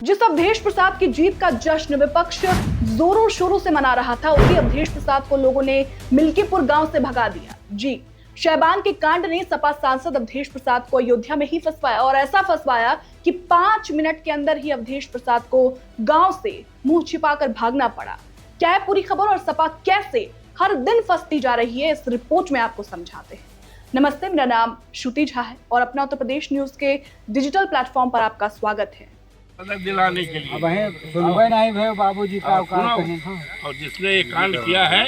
जिस अवधेश प्रसाद की जीत का जश्न विपक्ष जोरों शोरों से मना रहा था, उसी अवधेश प्रसाद को लोगों ने मिल्कीपुर गांव से भगा दिया। जी, शहबान के कांड ने सपा सांसद अवधेश प्रसाद को अयोध्या में ही फंसवाया और ऐसा फंसवाया कि 5 मिनट के अंदर ही अवधेश प्रसाद को गांव से मुंह छिपाकर भागना पड़ा। क्या है पूरी खबर और सपा कैसे हर दिन फंसती जा रही है, इस रिपोर्ट में आपको समझाते हैं। नमस्ते, मेरा नाम श्रुति झा है और अपना उत्तर प्रदेश न्यूज के डिजिटल प्लेटफॉर्म पर आपका स्वागत है। दिलाने के लिए नहीं भाई बाबूजी का और जिसने ये कांड किया है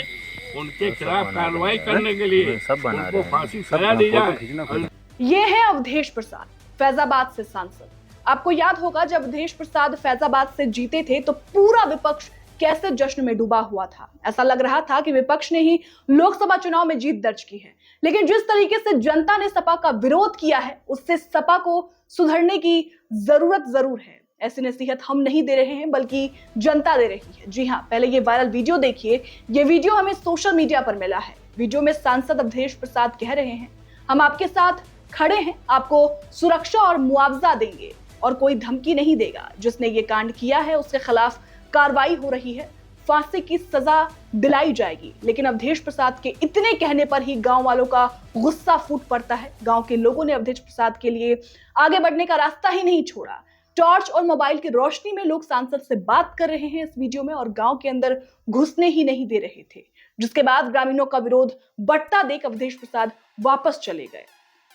उनके खिलाफ कार्रवाई करने के लिए उनको फांसी सजा दी जाए। ये है अवधेश प्रसाद, फैजाबाद से सांसद। आपको याद होगा जब अवधेश प्रसाद फैजाबाद से जीते थे तो पूरा विपक्ष कैसे जश्न में डूबा हुआ था। ऐसा लग रहा था कि विपक्ष ने ही लोकसभा चुनाव में जीत दर्ज की है। लेकिन जिस तरीके से जनता ने सपा का विरोध किया है, उससे सपा को सुधरने की जरूरत जरूर है। ऐसी नसीहत हम नहीं दे रहे हैं बल्कि जनता दे रही है। जी हाँ, पहले ये वायरल वीडियो देखिए। ये वीडियो हमें सोशल मीडिया पर मिला है। वीडियो में सांसद अवधेश प्रसाद कह रहे हैं, हम आपके साथ खड़े हैं, आपको सुरक्षा और मुआवजा देंगे और कोई धमकी नहीं देगा। जिसने ये कांड किया है उसके खिलाफ कार्रवाई हो रही है, फांसी की सजा दिलाई जाएगी। लेकिन अवधेश प्रसाद के इतने कहने पर ही गांव वालों का गुस्सा फूट पड़ता है। गांव के लोगों ने अवधेश प्रसाद के लिए आगे बढ़ने का रास्ता ही नहीं छोड़ा। टॉर्च और मोबाइल की रोशनी में लोग सांसद से बात कर रहे हैं इस वीडियो में और गांव के अंदर घुसने ही नहीं दे रहे थे। जिसके बाद ग्रामीणों का विरोध बढ़ता देख अवधेश प्रसाद वापस चले गए।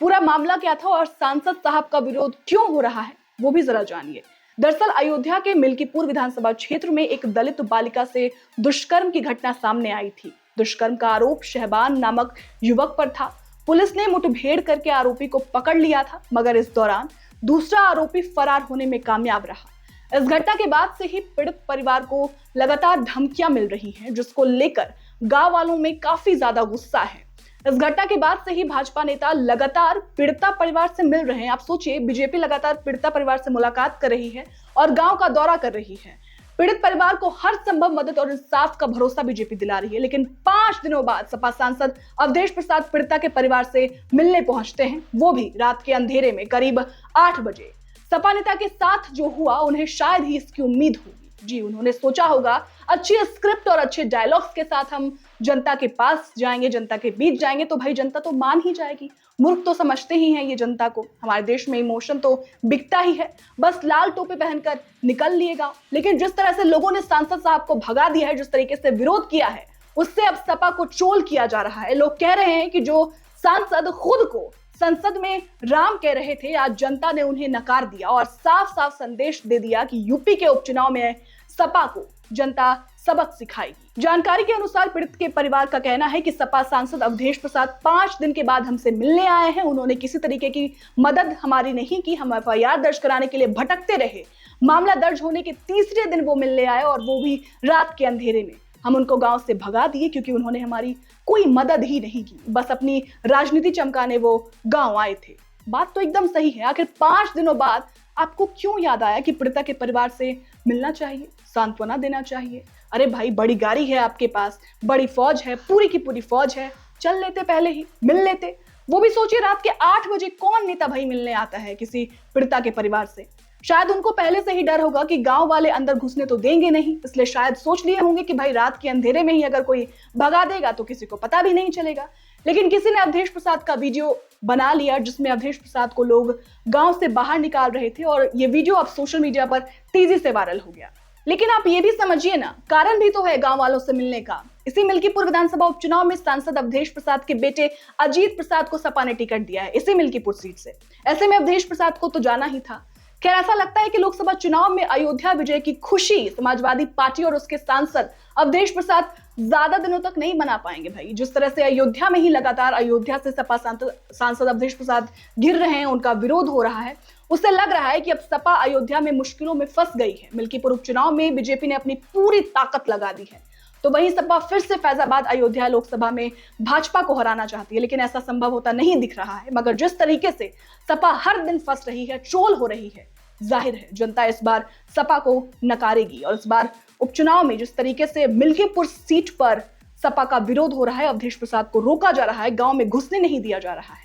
पूरा मामला क्या था और सांसद साहब का विरोध क्यों हो रहा है वो भी जरा जानिए। दरअसल अयोध्या के मिल्कीपुर विधानसभा क्षेत्र में एक दलित बालिका से दुष्कर्म की घटना सामने आई थी। दुष्कर्म का आरोप शहबान नामक युवक पर था। पुलिस ने मुठभेड़ करके आरोपी को पकड़ लिया था, मगर इस दौरान दूसरा आरोपी फरार होने में कामयाब रहा। इस घटना के बाद से ही पीड़ित परिवार को लगातार धमकियां मिल रही हैं, जिसको लेकर गांव वालों में काफी ज्यादा गुस्सा है। इस घटना के बाद से ही भाजपा नेता लगातार पीड़िता परिवार से मिल रहे हैं। आप सोचिए, बीजेपी लगातार पीड़िता परिवार से मुलाकात कर रही है और गांव का दौरा कर रही है। पीड़ित परिवार को हर संभव मदद और इंसाफ का भरोसा बीजेपी दिला रही है। लेकिन 5 दिनों बाद सपा सांसद अवधेश प्रसाद पीड़िता के परिवार से मिलने पहुंचते हैं, वो भी रात के अंधेरे में करीब 8 बजे। सपा नेता के साथ जो हुआ, उन्हें शायद ही इसकी उम्मीद होगी। जी, उन्होंने सोचा होगा अच्छी स्क्रिप्ट और अच्छे डायलॉग्स के साथ हम जनता के पास जाएंगे, जनता के बीच जाएंगे तो भाई जनता तो मान ही जाएगी। मूर्ख तो समझते ही हैं ये जनता को। हमारे देश में इमोशन तो बिकता ही है, बस लाल टोपी पहनकर निकल लिएगा। लेकिन जिस तरह से लोगों ने सांसद साहब को भगा दिया है, जिस तरीके से विरोध किया है, उससे अब सपा को ट्रोल किया जा रहा है। लोग कह रहे हैं कि जो सांसद खुद को संसद में राम कह रहे थे, आज जनता ने उन्हें नकार दिया और साफ साफ संदेश दे दिया कि यूपी के उपचुनाव में सपा को जनता सबक सिखाएगी। जानकारी के अनुसार पीड़ित के परिवार का कहना है कि सपा सांसद अवधेश प्रसाद 5 दिन के बाद हमसे मिलने आए हैं। उन्होंने किसी तरीके की मदद हमारी नहीं की। हम एफआईआर दर्ज कराने के लिए भटकते रहे। मामला दर्ज होने के तीसरे दिन वो मिलने आए और वो भी रात के अंधेरे में। हम उनको गांव से भगा दिए क्योंकि उन्होंने हमारी कोई मदद ही नहीं की। बस अपनी राजनीति चमकाने वो गांव आए थे। बात तो एकदम सही है। आखिर 5 दिनों बाद आपको क्यों याद आया कि पीड़िता के परिवार से मिलना चाहिए, सांत्वना देना चाहिए? अरे भाई, बड़ी गाड़ी है आपके पास, बड़ी फौज है, पूरी की पूरी फौज है, चल लेते, पहले ही मिल लेते। वो भी सोचिए, रात के 8 बजे कौन नेता भाई मिलने आता है किसी पीड़िता के परिवार से? शायद उनको पहले से ही डर होगा कि गांव वाले अंदर घुसने तो देंगे नहीं, इसलिए शायद सोच लिए होंगे कि भाई रात के अंधेरे में ही अगर कोई भगा देगा तो किसी को पता भी नहीं चलेगा। लेकिन किसी ने अवधेश प्रसाद का वीडियो बना लिया जिसमें अवधेश प्रसाद को लोग गांव से बाहर निकाल रहे थे और ये वीडियो अब सोशल मीडिया पर तेजी से वायरल हो गया। लेकिन आप ये भी समझिए ना, कारण भी तो है गांव वालों से मिलने का। इसी मिल्कीपुर विधानसभा उपचुनाव में सांसद अवधेश प्रसाद के बेटे अजीत प्रसाद को सपा ने टिकट दिया है, इसी मिल्कीपुर सीट से। ऐसे में अवधेश प्रसाद को तो जाना ही था। खैर, ऐसा लगता है कि लोकसभा चुनाव में अयोध्या विजय की खुशी समाजवादी पार्टी और उसके सांसद अवधेश प्रसाद ज्यादा दिनों तक नहीं मना पाएंगे भाई। जिस तरह से अयोध्या में ही लगातार अयोध्या से सपा सांसद अवधेश प्रसाद गिर रहे हैं, उनका विरोध हो रहा है, उससे लग रहा है कि अब सपा अयोध्या में मुश्किलों में फंस गई है। मिल्कीपुर उपचुनाव में बीजेपी ने अपनी पूरी ताकत लगा दी है, तो वहीं सपा फिर से फैजाबाद अयोध्या लोकसभा में भाजपा को हराना चाहती है। लेकिन ऐसा संभव होता नहीं दिख रहा है। मगर जिस तरीके से सपा हर दिन फंस रही है, ट्रोल हो रही है, जाहिर है जनता इस बार सपा को नकारेगी। और इस बार उपचुनाव में जिस तरीके से मिल्कीपुर सीट पर सपा का विरोध हो रहा है, अवधेश प्रसाद को रोका जा रहा है, गांव में घुसने नहीं दिया जा रहा है,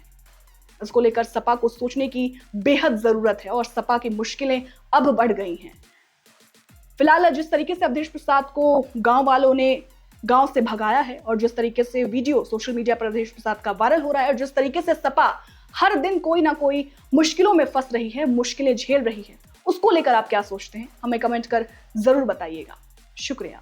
इसको लेकर सपा को सोचने की बेहद जरूरत है और सपा की मुश्किलें अब बढ़ गई हैं। फिलहाल जिस तरीके से अवधेश प्रसाद को गांव वालों ने गांव से भगाया है और जिस तरीके से वीडियो सोशल मीडिया पर अवधेश प्रसाद का वायरल हो रहा है और जिस तरीके से सपा हर दिन कोई ना कोई मुश्किलों में फंस रही है, मुश्किलें झेल रही है, उसको लेकर आप क्या सोचते हैं, हमें कमेंट कर जरूर बताइएगा। शुक्रिया।